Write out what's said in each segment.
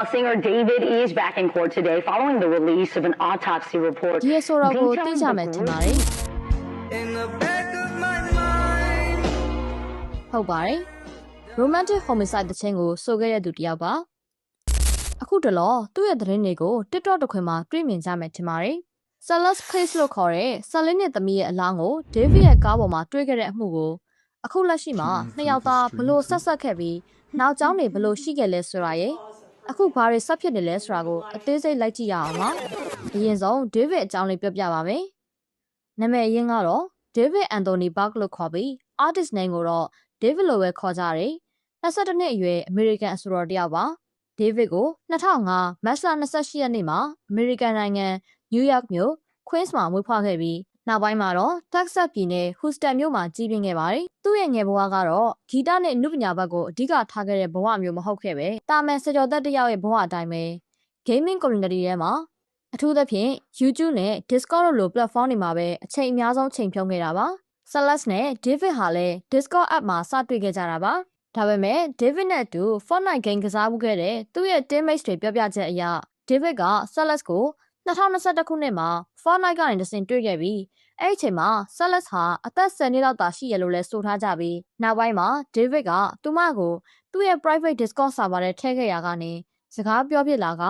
Singer David is back in court today following the release of an autopsy report. ဒီဆိုတော့ကိုသိကြမယ်ထင်ပါတယ် In the back of my mind ဟုတ်ပါတယ် romantic homicide တခြင်းကိုဆိုခဲ့တဲ့သူတယောက်ပါအခုတလောသူ့ရဲ့သတင်းတွေကို TikTok တစ်ခွင်မှာတွေ့မြင်ကြမယ်ထင်ပါတယ် Salas Case လို့ခေါ်တဲ့ Sally နဲ့သမီးရဲ့အလောင်းကို David ရဲ့ကားပေါ်မှာတွေ့ခဲ့တဲ့အမှုကိုအခုလက်ရှိမှာနှစ်ယောက်သားဘလို့ဆက်ခဲ့ပြီးနောက်ကျောင်းတွေဘလို့ရှိခဲ့လဲဆိုတာရဲ့အခုဘာတွေဆက်ဖြစ်နေလဲဆိုတာကိုအသေးစိတ်လိုက်ကြည့်ရအောင်ပါအရင်ဆုံး David အကြောင်းလေးပြောပြပါမယ်နာမည်အရင်ကတော့ David Anthony Buck လို့ခေါ်ပြီး artist name ကိုတော့ David လို့ပဲခေါ်ကြတယ်22နှစ်အရွယ် American အဆိုတော်တယောက်ပါ David ကို2005 မတ်လ28ရက်နေ့မှာ American နိုင်ငံ New York မြို့ Queens မှာမွေးဖွားခဲ့ပြီးနောက်ပိုင်းမှာတော့ Texas ပြည်နယ် Houston မြို့မှာကြီးပြင်းခဲ့ပါတယ်။သူ့ရဲ့ငယ်ဘဝကတော့ဂီတနဲ့အနုပညာဘက်ကိုအဓိကထားခဲ့တဲ့ဘဝမျိုးမဟုတ်ခဲ့ပဲ။တာမန်စကြောသက်တယောက်ရဲ့ဘဝအတိုင်းပဲ gaming community ထဲမှာအထူးသဖြင့် YouTube နဲ့ Discord လို platform တွေမှာပဲအချိန်အများဆုံးချိန်ဖြုံးခဲ့တာပါ။ Salas နဲ့ David ဟာလည်း Discord app မှာစတွေ့ခဲ့ကြတာပါ။ဒါပေမဲ့ David နဲ့အတူ Fortnite game ကစားမှုခဲ့တဲ့သူ့ရဲ့ teammates တွေပြောပြချက်အရ David က Salas ကို2021ခုနှစ်မှာ Fortnite ကနေတဆင့်တွေ့ခဲ့ပြီးအဲ့ဒီအချိန်မှာ Salas ဟာအသက်10နှစ်လောက်သာရှိရလို့လဲဆိုထားကြပြီးနောက်ပိုင်းမှာ David ကသူမကိုသူ့ရဲ့ private Discord server ထဲထည့်ခဲ့ရကနေစကားပြောဖြစ်လာက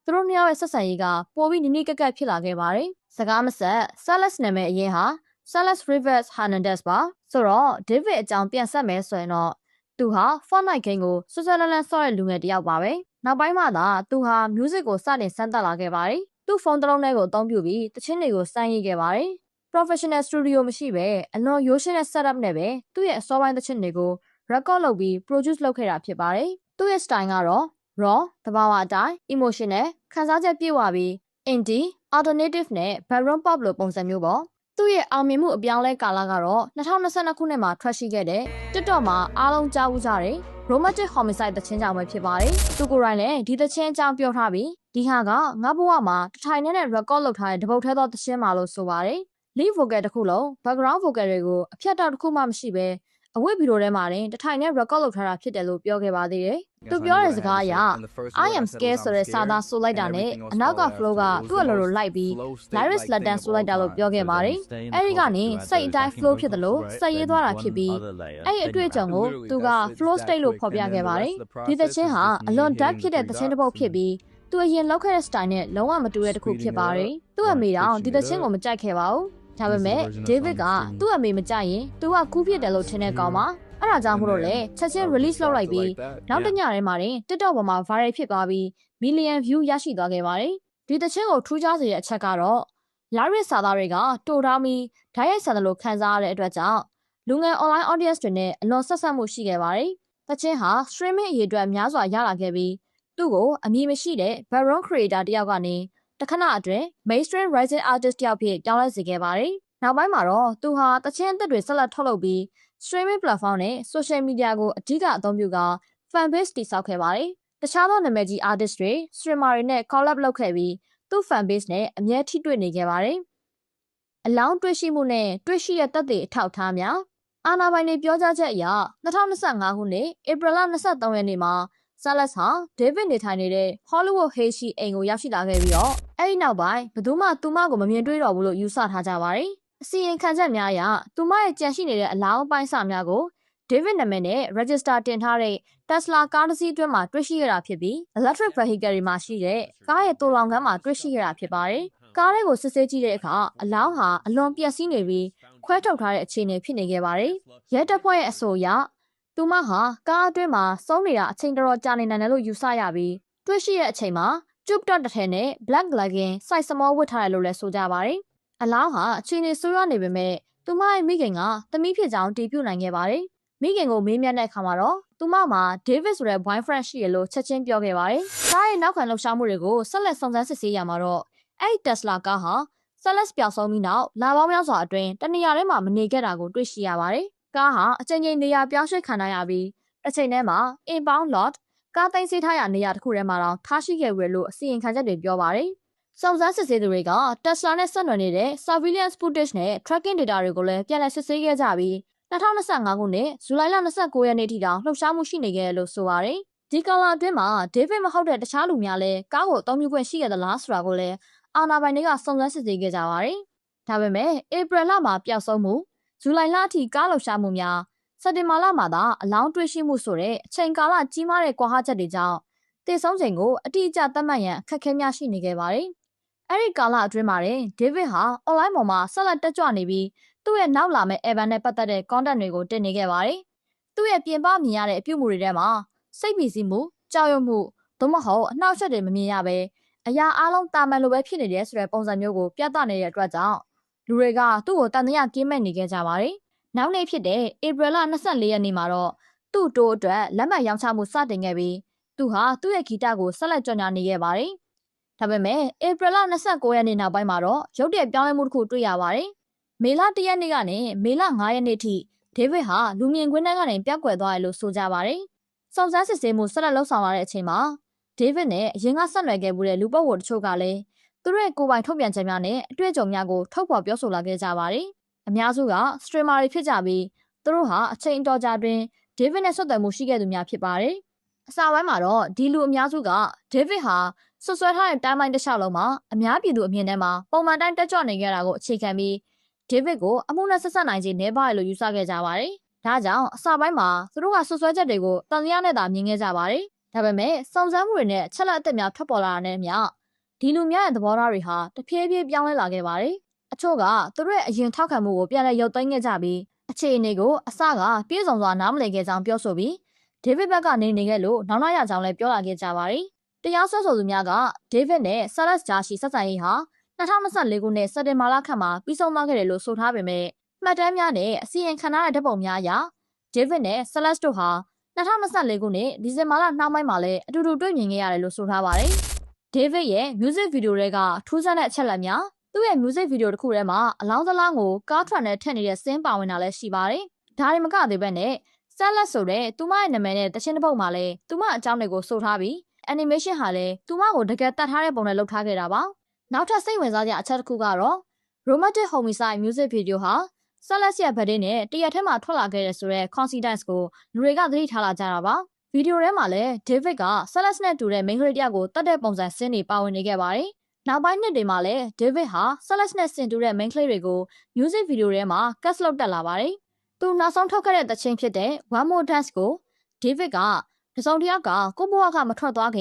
သူတို့နှစ်ယောက်ရဲ့ဆက်ဆံရေးကပိုပြီးနီးနီးကပ်ကပ်ဖြစ်လာခဲ့ပါတယ်။စကားမဆက် Salas နာမည်အရင်ဟာ Salas Rivers Hernandez ပါဆိုတော့ David အကြောင်းပြန်ဆက်မယ်ဆိုရင်တော့သူဟာ Fortnite game ကိုဆွဆွဲလန်းလန်းဆော့တဲ့လူငယ်တစ်ယောက်ပါပဲ။နောက်ပိုင်းမှာသာသူဟာ music ကိုစတင်စမ်းသပ်လာခဲ့ပါတယ်။သူ့ဖုန်းတစ်လုံးထဲကိုအသုံးပြုပြီးတခြင်းတွေကိုစမ်းရေးခဲ့ပါတယ်။ professional studio မရှိပဲအလွန်ရိုးရှင်းတဲ့ setup နဲ့ပဲသူ့ရဲ့အစောပိုင်းတခြင်းတွေကို record လုပ်ပြီး produce လုပ်ခဲ့တာဖြစ်ပါတယ်။သူ့ရဲ့ style ကတော့ raw တဘာဝအတိုင်း emotional ခံစားချက်ပြည့်ဝပြီး indie alternative နဲ့ background pop လိုပုံစံမျိုးပေါ့။သူ့ရဲ့အောင်မြင်မှုအပြောင်းလဲကာလကတော့2022ခုနှစ်မှာထွက်ရှိခဲ့တဲ့ TikTok မှာအားလုံးကြားဦးကြတဲ့ romantic homicide တခြင်းကြောင့်ပဲဖြစ်ပါတယ်။သူကိုယ်တိုင်လည်းဒီတခြင်းအကြောင်းပြောထားပြီးဒီဟာကငါဘဝမှာတထိုင်နဲ့ record လုပ်ထားတဲ့တပုတ်ထဲသောတခြင်းမှာလို့ဆိုပါတယ်။ lead vocal တစ်ခုလုံး background vocal တွေကိုအဖြတ်တောက်တစ်ခုမှမရှိပဲအဝတ်ဗီဒီယိုထဲမှာတင်တထိုင်နဲ့ record လုပ်ထားတာဖြစ်တယ်လို့ပြောခဲ့ပါသေးတယ်။သူပြောတဲ့စကားအရ I am scared ဆိုတဲ့စာသားဆိုလိုက်တာနဲ့အနောက်က flow ကသူ့အလိုလိုလိုက်ပြီး lyrics လက်တန်းဆိုလိုက်တာလို့ပြောခဲ့ပါတယ်။အဲဒီကနေစိတ်အတိုင်း flow ဖြစ်တယ်လို့စိတ်ရေးသွားတာဖြစ်ပြီးအဲ့ဒီအတွေ့အကြုံကိုသူက flow state လို့ဖော်ပြခဲ့ပါတယ်။ဒီသချင်းဟာအလွန် dark ဖြစ်တဲ့သချင်းတစ်ပုဒ်ဖြစ်ပြီးသူအရင်လောက်ခဲ့တဲ့ style နဲ့လုံးဝမတူတဲ့တစ်ခုဖြစ်ပါတယ်။သူ့အမေတောင်ဒီသချင်းကိုမကြိုက်ခဲ့ပါဘူး။ဒါပေမဲ့ David ကသူ့အမေမကြိုက်ရင်သူကကူးဖြစ်တယ်လို့ထင်တဲ့ကောင်ပါအဲ့ဒါကြောင့်မို့လို့လေချက်ချင်း release လုပ်လိုက်ပြီးနောက်တညထဲမှာတင် TikTok ပေါ်မှာ viral ဖြစ်သွားပြီး million view ရရှိသွားခဲ့ပါတယ်ဒီသချင်းကိုထူးခြားစေတဲ့အချက်ကတော့ lyric စာသားတွေကတိုတောင်းပြီးဓာတ်ရိုက်ဆန်တယ်လို့ခံစားရတဲ့အတွက်ကြောင့်လူငယ် online audience တွေနဲ့အလွန်ဆက်ဆက်မှုရှိခဲ့ပါတယ်သချင်းဟာ streaming အရေအတွက်များစွာရလာခဲ့ပြီးသူ့ကိုအမည်မရှိတဲ့ background creator တယောက်ကနေတခဏအတွင်း mainstream rising artist တယောက်ဖြစ်ပြောင်းလဲစေခဲ့ပါတယ်နောက်ပိုင်းမှာတော့သူဟာသချင်းအသစ်တွေဆက်လက်ထုတ်လုပ်ပြီး streaming platform နဲ့ social media ကိုအဓိကအသုံးပြုကာ fan base တည်ဆောက်ခဲ့ပါတယ်တခြားသောနာမည်ကြီး artist တွေ streamer တွေနဲ့ collab လုပ်ခဲ့ပြီးသူ့ fan base နဲ့အမြဲထိတွေ့နေခဲ့ပါတယ်အလောင်းတွေ့ရှိမှုနဲ့တွေ့ရှိတဲ့သက်သေအထောက်အထားများအာဏာပိုင်တွေပြောကြားချက်အရ2025ခုနှစ်ဧပြီလ23ရက်နေ့မှာSalas ဟာ David နေထိုင်နေတဲ့ Hollywood Hills ရှိအိမ်ကိုရောက်ရှိလာခဲ့ပြီးတော့အဲ့ဒီနောက်ပိုင်းဘယ်သူမှသူမကိုမမြင်တွေ့တော့ဘူးလို့ယူဆထားကြပါတယ်။အစီရင်ခံချက်များအရသူမရဲ့ကြံရှိနေတဲ့အလောင်းပိုင်းစာများကို David နာမည်နဲ့ register တင်ထားတဲ့ Tesla ကားတစ်စီးအတွင်းမှာတွေ့ရှိခဲ့တာဖြစ်ပြီး electric vehicle တွေမှာရှိတဲ့ကားရဲ့တိုးလောင်ခန်းမှာတွေ့ရှိခဲ့တာဖြစ်ပါတယ်။ကားတွေကိုစစ်ဆေးကြည့်တဲ့အခါအလောင်းဟာအလွန်ပျက်စီးနေပြီးခွဲထုတ်ထားတဲ့အခြေအနေဖြစ်နေခဲ့ပါတယ်။ရဲတပ်ဖွဲ့ရဲ့အဆိုအရသူမဟာကားအတွင်းမှာစုံနေတာအချိန်တော်ကြာနေနိုင်တယ်လို့ယူဆရပြီးတွေ့ရှိတဲ့အချိန်မှာကျုပ်တော့တစ်ထည်နဲ့ black legging စိုက်စမောဝတ်ထားတယ်လို့လည်းဆိုကြပါတယ်။အလောင်းဟာအခြေအနေဆိုးရွားနေပေမဲ့သူမရဲ့မိခင်ကသမီးဖြစ်ကြောင်းတည်ပြုနိုင်ခဲ့ပါတယ်။မိခင်ကိုမေးမြန်းတဲ့အခါမှာတော့သူမမှာ David ဆိုတဲ့ boyfriend ရှိရလို့ချက်ချင်းပြောခဲ့ပါတယ်။ကားရဲ့နောက်ခံလှုပ်ရှားမှုတွေကိုဆက်လက်စုံစမ်းစစ်ဆေးရမှာတော့အဲ့ဒီ Tesla ကားဟာ Salas ပျောက်ဆုံးပြီးနောက်လပေါင်းများစွာအတွင်းတနေရာထဲမှာမနေခဲ့တာကိုတွေ့ရှိရပါတယ်။ကားဟာအချိန်ချင်းနေရာပြောင်းရွှေ့ခံရပြီးတစ်ချိန်တည်းမှာ inbound lot ကားသိမ်းဆည်းထားရနေရာတစ်ခုထဲမှာတော့ထားရှိခဲ့ရလို့အစီရင်ခံချက်တွေပြောပါတယ်။စုံစမ်းစစ်ဆေးသူတွေက Tesla နဲ့ဆက်နွယ်နေတဲ့ surveillance footage နဲ့ tracking data တွေကိုလည်းပြန်လည်စစ်ဆေးခဲ့ကြပြီး2025ခုနှစ်ဇူလိုင်လ29ရက်နေ့ထိတောင်လှုပ်ရှားမှုရှိနေခဲ့လို့ဆိုပါတယ် ဒီကာလအတွင်းမှာဒေးဗစ်မဟုတ်တဲ့တခြားလူများလည်းကားကိုအသုံးပြုခွင့်ရှိခဲ့သလားဆိုတာကိုလည်းအာဏာပိုင်တွေကစုံစမ်းစစ်ဆေးခဲ့ကြပါတယ်။ဒါပေမဲ့ဧပြီလမှာပျောက်ဆုံးမှုဇူလိုင်လအထိကားလှုပ်ရှားမှုများစက်တင်ဘာလမှာသာအလောင်းတွေ့ရှိမှုဆိုတဲ့အချိန်ကာလကြီးမားတဲ့ကွာဟချက်တွေကြောင့်တည်ဆုံးချိန်ကိုအတိအကျသတ်မှတ်ရန်အခက်အခဲများရှိနေခဲ့ပါတယ်။အဲဒီကာလအတွင်းမှာဒေးဗစ်ဟာအွန်လိုင်းပေါ်မှာဆက်လက်တက်ကြွနေပြီးသူ့ရဲ့နောက်လာမယ့် Evan နဲ့ပတ်သက်တဲ့ content တွေကိုတင်နေခဲ့ပါတယ်။သူ့ရဲ့ပြင်ပမြင်ရတဲ့အပြုအမူတွေထဲမှာစိတ်ပီစီမှုကြောက်ရွံ့မှုသို့မဟုတ်အနှောက်အယှက်တွေမမြင်ရဘဲအရာအလုံးတာမန်လိုပဲဖြစ်နေတယ်ဆိုတဲ့ပုံစံမျိုးကိုပြသနေတဲ့အတွက်ကြောင့်လူတွေကသူ့ကိုတန်တရားကင်းမဲ့နေခဲ့ကြပါတယ်။နောက်နေ့ဖြစ်တဲ့ဧပြီလ24ရက်နေ့မှာတော့သူ့တိုးအတွက်လက်မှတ်ရောင်းချမှုစတင်ခဲ့ပြီးသူဟာသူ့ရဲ့ဂီတကိုဆက်လက်ကြော်ညာနေခဲ့ပါတယ်။ဒါပေမဲ့ဧပြီလ29ရက်နေ့နောက်ပိုင်းမှာတော့ရုတ်တရက်ပြောင်းလဲမှုတစ်ခုတွေ့ရပါတယ်။မေလ1ရက်နေ့ကနေမေလ9ရက်နေ့ထိဒေးဗစ်ဟာလူမြင်ကွင်းထဲကနေပျောက်ကွယ်သွားတယ်လို့ဆိုကြပါတယ်။စုံစမ်းစစ်ဆေးမှုဆက်လက်လှုပ်ဆောင်လာတဲ့အချိန်မှာဒေးဗစ်နဲ့အရင်ကဆက်နွယ်ခဲ့မှုတဲ့လူပုဂ္ဂိုလ်တချို့ကလည်းသူတို့ရဲ့ကိုယ်ပိုင်ထုတ်ပြန်ချက်များနဲ့အတွေ့အကြုံများကိုထုတ်ဖော်ပြောဆိုလာခဲ့ကြပါတယ်။အများစုကစထရီမာတွေဖြစ်ကြပြီးသူတို့ဟာအချိန်အတော်ကြာတွင်ဒေးဗစ်နဲ့ဆက်သွယ်မှုရှိခဲ့သူများဖြစ်ပါတယ်။အစပိုင်းမှာတော့ဒီလူအများစုကဒေးဗစ်ဟာဆွဆွဲထားတဲ့တိုင်းပိုင်းတစ်လျှောက်လုံးမှာအများပြည်သူအမြင်ထဲမှာပုံမှန်တိုင်းတက်ကြွနေကြတာကိုအခြေခံပြီးဒေးဗစ်ကိုအမှုနဲ့ဆက်ဆက်နိုင်ခြင်းနေပါတယ်လို့ယူဆခဲ့ကြပါတယ်။ဒါကြောင့်အစပိုင်းမှာသူတို့ကဆွဆွဲချက်တွေကိုတန်တရားနဲ့သာမြင်ခဲ့ကြပါတယ်။ဒါပေမဲ့စုံစမ်းမှုတွေနဲ့ချက်လက်အသက်များထွက်ပေါ်လာတာနဲ့အမျှဒီလူများရဲ့သဘောထားတွေဟာတဖြည်းဖြည်းပြောင်းလဲလာခဲ့ပါတယ်။အချို့ကသူတို့ရဲ့အရင်ထောက်ခံမှုကိုပြန်လည်ရုပ်သိမ်းခဲ့ကြပြီးအခြေအနေကိုအစကပြည့်စုံစွာနားမလည်ခဲ့ကြောင်းပြောဆိုပြီးဒေးဗစ်ဘက်ကနေနေခဲ့လို့နောက်နောက်ရကြောင်းလည်းပြောလာခဲ့ကြပါတယ်။တရားစွဲဆိုသူများကဒေးဗစ်နဲ့ဆာလက်စ်ဂျာရှိဆက်ဆံရေးဟာ2024ခုနှစ်စက်တင်ဘာလခန့်မှာပြီးဆုံးသွားခဲ့တယ်လို့ဆိုထားပေမဲ့မှတ်တမ်းများနဲ့အစီရင်ခံထားတဲ့ဓာတ်ပုံများအရဒေးဗစ်နဲ့ဆာလက်စ်တို့ဟာ2024ခုနှစ်ဒီဇင်ဘာလနှောင်းပိုင်းမှာလည်းအတူတူတွေ့မြင်ခဲ့ရတယ်လို့ဆိုထားပါတယ်။ဒေးဗစ်ရဲ့ music video တွေကထူးဆန်းတဲ့အချက်လက်များသူ့ရဲ့ music video တစ်ခုထဲမှာအလောင်းသလားကိုကားထရန်နဲ့ထည့်နေတဲ့စင်းပါဝင်တာလည်းရှိပါတယ်။ဒါတွေမကသေးဘဲနဲ့ဆာလက်ဆိုတဲ့သူမရဲ့နာမည်နဲ့တခြင်းတစ်ပုဒ်မှာလည်းသူမအကြောင်းတွေကိုဆိုထားပြီး animation ဟာလည်းသူမကိုတကယ်တတ်ထားတဲ့ပုံနဲ့လုပ်ထားခဲ့တာပါ။နောက်ထပ်စိတ်ဝင်စားစရာအချက်တစ်ခုကတော့ romantic homicide music video ဟာဆာလက်ရဲ့ဗတ်င်းနဲ့တရက်ထဲမှာထွက်လာခဲ့တဲ့ဆိုတဲ့ coincidence ကိုလူတွေကသတိထားလာကြတာပါ။ဗီဒီယိုထဲမှာလည်းဒေးဗစ်ကဆာလက်နဲ့တူတဲ့မိန်းကလေးတစ်ယောက်ကိုတတ်တဲ့ပုံစံစင်းတွေပါဝင်နေခဲ့ပါတယ်။နောက်ပိုင်းနှစ်တွေမှာလည်းဒေးဗစ်ဟာဆာလက်နဲ့ဆင်တူတဲ့မိန်းကလေးတွေကို music video ထဲမှာ cast လုပ်တက်လာပါတယ်။သူနောက်ဆုံးထုတ်ခဲ့တဲ့သချင်းဖြစ်တဲ့ One More Dance ကိုဒေးဗစ်ကတစုံတစ်ယောက်ကကိုဘွားကမထွက်သွားခင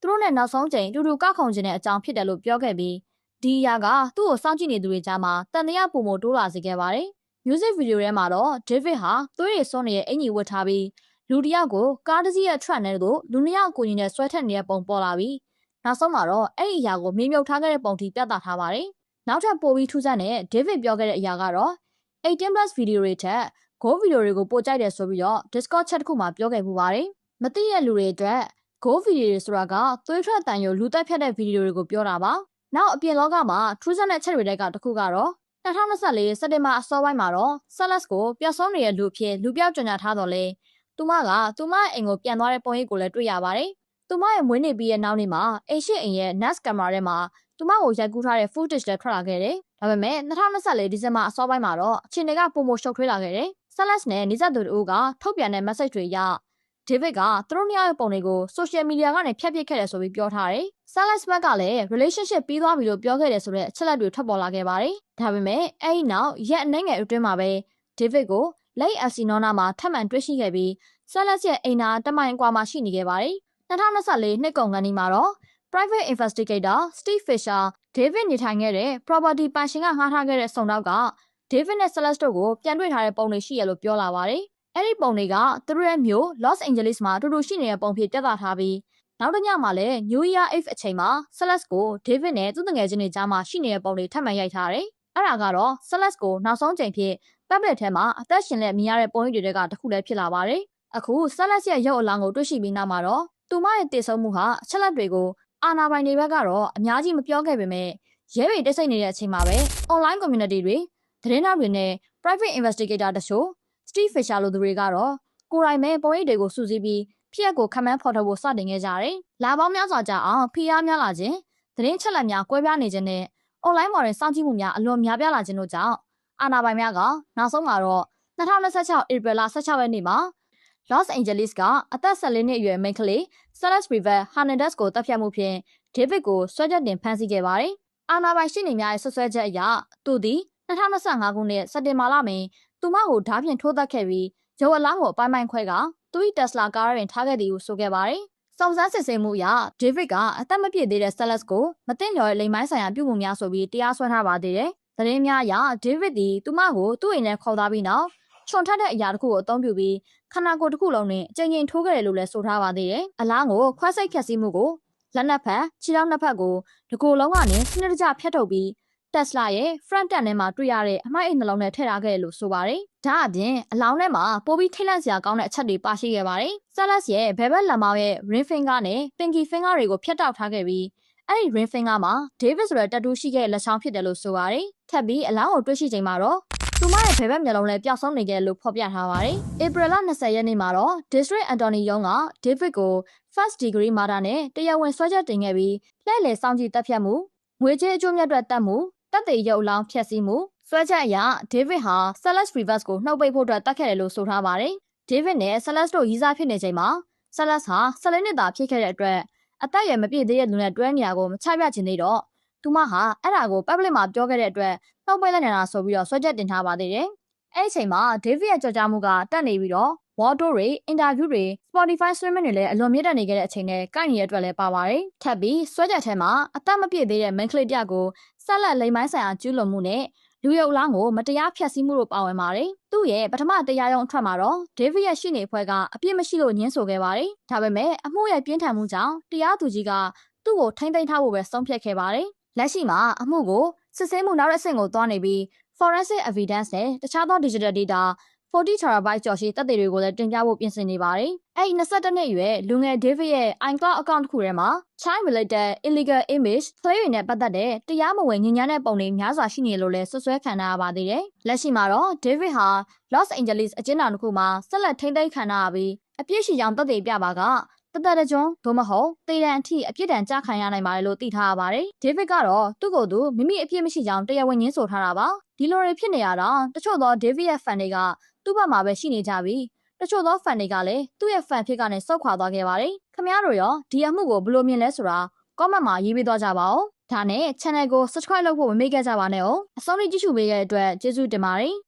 ်သူတို့နဲ့နောက်ဆုံးချိန်တူတူကောက်ခုံခြင်းတဲ့အကြောင်းဖြစ်တယ်လို့ပြောခဲ့ပြီးဒီအရာကသူ့ကိုစောင့်ကြည့်နေသူတွေကြားမှာတန်တရားပုံမတိုးလာစေခဲ့ပါတယ်။ music video ထဲမှာတော့ဒေးဗစ်ဟာသွေးရည်စွန်းနေတဲ့အင်ကြီးဝတ်ထားပြီးလူတစ်ယောက်ကိုကားတစ်စီးရဲ့ track နဲ့တို့လူနှစ်ယောက်ကိုကြီးနဲ့ဆွဲထက်နေတဲ့ပုံပေါ်လာပြီးနောက်ဆုံးမှာတော့အဲ့ဒီအရာကိုမြင်မြုပ်ထားခဲ့တဲ့ပုံထိပြသထားပါတယ်။နောက်ထပ်ပိုပြီးထူးဆန်းတဲ့ဒေးဗစ်ပြောခဲ့တဲ့အရာကတော့18+ video တွေထက် Go video တွေကိုပိုကြိုက်တယ်ဆိုပြီးတော့ Discord chat တစ်ခုမှာပြောခဲ့ပူပါတယ်။မသိတဲ့လူတွေအတွက် Go video တွေဆိုတာကသွေးထွက်တန်ရုံလူတက်ဖြတ်တဲ့ဗီဒီယိုတွေကိုပြောတာပါ။နောက်အပြင်လောကမှာထူးဆန်းတဲ့ချက်တွေတဲကတစ်ခုကတော့2024စက်တင်ဘာအစောပိုင်းမှာတော့ဆာလက်စ်ကိုပျောက်ဆုံးနေတဲ့လူအဖြစ်လူပြောက်ကြေညာထားတော့လေသူမကသူမရဲ့အိမ်ကိုပြန်သွားတဲ့ပုံရိပ်ကိုလည်းတွေ့ရပါတယ်။သူမရဲ့မွေးနေ့ပြီးရဲ့နောက်နေ့မှာအိမ်ရှိအိမ်ရဲ့ Nest camera ထဲမှာသူမကိုရိုက်ကူးထားတဲ့ footage တွေထွက်လာခဲ့တယ်။ဒါပေမဲ့2024ဒီဇင်ဘာအစောပိုင်းမှာတော့အခြေအနေကပုံမရှုပ်ထွေးလာခဲ့တယ်။ဆာလက်စ်နဲ့နေဆက်သူတို့ကထုတ်ပြန်တဲ့ message တွေအရဒေးဗစ်ကသူတို့နှစ်ယောက်ရဲ့ပုံတွေကို social media ကနေဖျက်ပစ်ခဲ့တယ်ဆိုပြီးပြောထားတယ်။ဆာလက်စ်ဘက်ကလည်း relationship ပြီးသွားပြီလို့ပြောခဲ့တယ်ဆိုတဲ့အချက်လက်တွေထွက်ပေါ်လာခဲ့ပါတယ်။ဒါပေမဲ့အဲဒီနောက်ရက်အနည်းငယ်အတွင်းမှာပဲဒေးဗစ်ကိုလက်အစီနောနာမှာထပ်မံတွေ့ရှိခဲ့ပြီးဆာလက်စ်ရဲ့အိမ်နာတမိုင်ကွာမှာရှိနေခဲ့ပါတယ်။2024နှစ်ကုန်ကနေမှာတော့ private investigator Steve Fisher ဒေးဗစ်နေထိုင်ခဲ့တဲ့ property ပိုင်ရှင်ကငှားထားခဲ့တဲ့စုံတောက်ကဒေးဗစ်နဲ့ဆာလက်စ်တို့ကိုပြန်တွေ့ထားတဲ့ပုံတွေရှိရလို့ပြောလာပါတယ်။အဲ့ဒီပုံတွေကသူတို့ရဲ့မြို့ Los Angeles မှာအတူတူရှိနေတဲ့ပုံဖြစ်ပြသထားပြီးနောက်တစ်ညမှာလည်း New Year Eve အချိန်မှာဆာလက်စ်ကိုဒေးဗစ်နဲ့သူ့တငယ်ချင်းတွေကြားမှာရှိနေတဲ့ပုံတွေထပ်မံရိုက်ထားတယ်။အဲ့ဒါကတော့ဆာလက်စ်ကိုနောက်ဆုံးချိန်ဖြစ် public ထဲမှာအသက်ရှင်လက်မြင်ရတဲ့ပုံရိပ်တွေကတစ်ခုလည်းဖြစ်လာပါတယ်။အခုဆာလက်စ်ရဲ့ရုပ်အလောင်းကိုတွေ့ရှိပြီးနောက်မှာတော့သူမရဲ့တည်ဆုံမှုဟာအချက်လက်တွေကိုအာဏာပိုင်တွေဘက်ကတော့အများကြီးမပြောခဲ့ပေမဲ့ရဲတွေတိတ်ဆိတ်နေတဲ့အချိန်မှာပဲ online community တွေသတင်းထောက်တွေနဲ့ private investigator တချို့Steve Fisher လိုသူတွေကတော့ကိုယ်တိုင်ပဲပုံရိပ်တွေကိုစုစည်းပြီးဖြစ်ရပ်ကိုခန့်မှန်းဖော်ထုတ်ဖို့စတင်ခဲ့ကြတယ်။လာပေါင်းများစွာကြာအောင်ဖိအားများလာခြင်းသတင်းချက်လက်များကွဲပြားနေခြင်းနဲ့ online ပေါ်တွင်စောင့်ကြည့်မှုများအလွန်များပြားလာခြင်းတို့ကြောင့်အာဏာပိုင်များကနောက်ဆုံးမှာတော့2026ဧပြီလ16ရက်နေ့မှာ Los Angeles ကအသက်14နှစ်အရွယ်မိန်းကလေး Celeste River Hernandez ကိုတပ်ဖြတ်မှုဖြင့် David ကိုစွဲချက်တင်ဖမ်းဆီးခဲ့ပါတယ်။အာဏာပိုင်ရှေ့နေများရဲ့ဆွဆွဲချက်အရသူသည်2025ခုနှစ်စက်တင်ဘာလတွင်သူမကိုဓားဖြင့်ထိုးသတ်ခဲ့ပြီးရုပ်အလောင်းကိုအပိုင်းပိုင်းခွဲကသူ၏ Tesla ကားတွင်ထားခဲ့သည်ဟုဆိုခဲ့ပါတယ်။စုံစမ်းစစ်ဆေးမှုအရ David ကအသက်မပြည့်သေးတဲ့ Celeste ကိုမသိလျော်တဲ့လိင်ပိုင်းဆိုင်ရာပြုမှုများဆိုပြီးတရားစွဲထားပါသေးတယ်။သတင်းများအရ David သည်သူမကိုသူ့အိမ်ထဲခေါ်သွားပြီးနောက်ချွန်ထက်တဲ့အရာတစ်ခုကိုအသုံးပြုပြီးခန္ဓာကိုယ်တစ်ခုလုံးနဲ့အကြိမ်ကြိမ်ထိုးခဲ့တယ်လို့လည်းဆိုထားပါသေးတယ်။အလောင်းကိုခွဲစိတ်ဖြတ်စည်းမှုကိုလက်နက်ဖက်ခြေထောက်နှစ်ဖက်ကိုဒီကိုယ်လုံးကနေစနစ်တကျဖျက်ထုတ်ပြီး Tesla ရဲ့ front တက်ထဲမှာတွေ့ရတဲ့အမိုက်အိမ်နှလုံးနဲ့ထည့်ထားခဲ့တယ်လို့ဆိုပါတယ်။ဒါအပြင်အလောင်းထဲမှာပိုပြီးထိတ်လန့်စရာကောင်းတဲ့အချက်တွေပါရှိခဲ့ပါတယ်။ Celeste ရဲ့ဘယ်ဘက်လက်မောင်းရဲ့ ring finger နဲ့ pinky finger တွေကိုဖျက်တောက်ထားခဲ့ပြီးအဲ့ဒီ ring finger မှာ David ဆိုတဲ့တတူးရှိခဲ့တဲ့လက်ချောင်းဖြစ်တယ်လို့ဆိုပါတယ်။ထပ်ပြီးအလောင်းကိုတွေ့ရှိချိန်မှာတော့သူမရဲ့ဘယ်ဘက်မျက်လုံးလည်းပျောက်ဆုံးနေခဲ့တယ်လို့ဖော်ပြထားပါတယ်။ April လ20ရက်နေ့မှာတော့ District Attorney ရုံးက David ကို first degree murder နဲ့တရားဝင်စွဲချက်တင်ခဲ့ပြီးလှည့်လည်စောင့်ကြည့်တပ်ဖြတ်မှုငွေကြေးအကျိုးမြတ်အတွက်တတ်မှုတပ်သေးရုပ်အလောင်းဖျက်ဆီးမှုစွဲချက်အရ David ဟာ Celeste Rivers ကိုနှုတ်ပိတ်ဖို့အတွက်တတ်ခဲ့တယ်လို့ဆိုထားပါတယ်။ David နဲ့ Celeste တို့ရည်စားဖြစ်နေချိန်မှာ Celeste ဟာ14နှစ်သားဖြစ်ခဲ့တဲ့အတွက်အသက်အရွယ်မပြည့်သေးတဲ့လူနဲ့တွဲနေရကိုမချပြချင်သေးတော့သူမဟာအဲ့ဒါကို public မှာပြောခဲ့တဲ့အတွက်နှုတ်ပိတ်လိုက်နေတာဆိုပြီးတော့စွဲချက်တင်ထားပါသေးတယ်။အဲ့ဒီအချိန်မှာ David ရဲ့ကြော်ကြားမှုကတက်နေပြီးတော့ Wall Tour တွေ interview တွေ Spotify streaming တွေလည်းအလွန်မြင့်တက်နေခဲ့တဲ့အချိန်နဲ့ကိုက်နေတဲ့အတွက်လည်းပါပါတယ်။ထပ်ပြီးစွဲချက်ထဲမှာအသက်မပြည့်သေးတဲ့ main ကလေးတယောက်ကိုဆက်လက်လိမ်မိုင်းဆိုင်ရာကျူးလွန်မှုနဲ့လူရုပ်လောင်းကိုမတရားဖျက်ဆီးမှုတို့ပါဝင်ပါတယ်။သူ့ရဲ့ပထမတရားရုံးအထွက်မှာတော့ David ရဲ့ရှေ့နေအဖွဲ့ကအပြစ်မရှိလို့ညှင်းဆိုခဲ့ပါတယ်။ဒါပေမဲ့အမှုရဲ့ပြင်းထန်မှုကြောင့်တရားသူကြီးကသူ့ကိုထိန်းသိမ်းထားဖို့ပဲဆုံးဖြတ်ခဲ့ပါတယ်။လက်ရှိမှာအမှုကိုစစ်ဆေးမှုနောက်တစ်ဆင့်ကိုသွားနေပြီး forensic evidence နဲ့တခြားသော digital data 40 terabyte ကျော်ရှိသက်သေတွေကိုလည်းတင်ပြဖို့ပြင်ဆင်နေပါတယ်။အဲ့ဒီ22နှစ်အရွယ်လူငယ် David ရဲ့ iCloud account တစ်ခုထဲမှာ child related illegal image ဆွဲရည်နဲ့ပတ်သက်တဲ့တရားမဝင်ညဉ့်ညမ်းတဲ့ပုံတွေများစွာရှိနေလို့လည်းဆွဆွဲခံရပါသေးတယ်။လက်ရှိမှာတော့ David ဟာ Los Angeles အကျဉ်းထောင်တစ်ခုမှာဆက်လက်ထိန်းသိမ်းခံရပြီးအပြစ်ရှိကြောင်းသက်သေပြပါကတသက်တကြွသို့မဟုတ်တေတံအထိအပြစ်ဒဏ်ကြခံရနိုင်ပါတယ်လို့သိထားရပါတယ်။ David ကတော့သူ့ကိုယ်သူမိမိအပြစ်မရှိကြောင်းတရားဝင်ညင်းဆိုထားတာပါ။ဒီလိုတွေဖြစ်နေရတာတချို့သော David ရဲ့ fan တွေကသူ့ဘက်မှာပဲရှိနေကြပြီးတချို့သော fan တွေကလည်းသူ့ရဲ့ fan ဖြစ်ကနေစုတ်ခွာသွားခဲ့ပါတယ်။ခင်ဗျားတို့ရောဒီအမှုကိုဘယ်လိုမြင်လဲဆိုတာ comment မှာရေးပေးသွားကြပါဦး။ဒါနဲ့ channel ကို subscribe လုပ်ဖို့မမေ့ခဲ့ကြပါနဲ့။အဆုံးထိကြည့်ရှုပေးခဲ့တဲ့အတွက်ကျေးဇူးတင်ပါတယ်။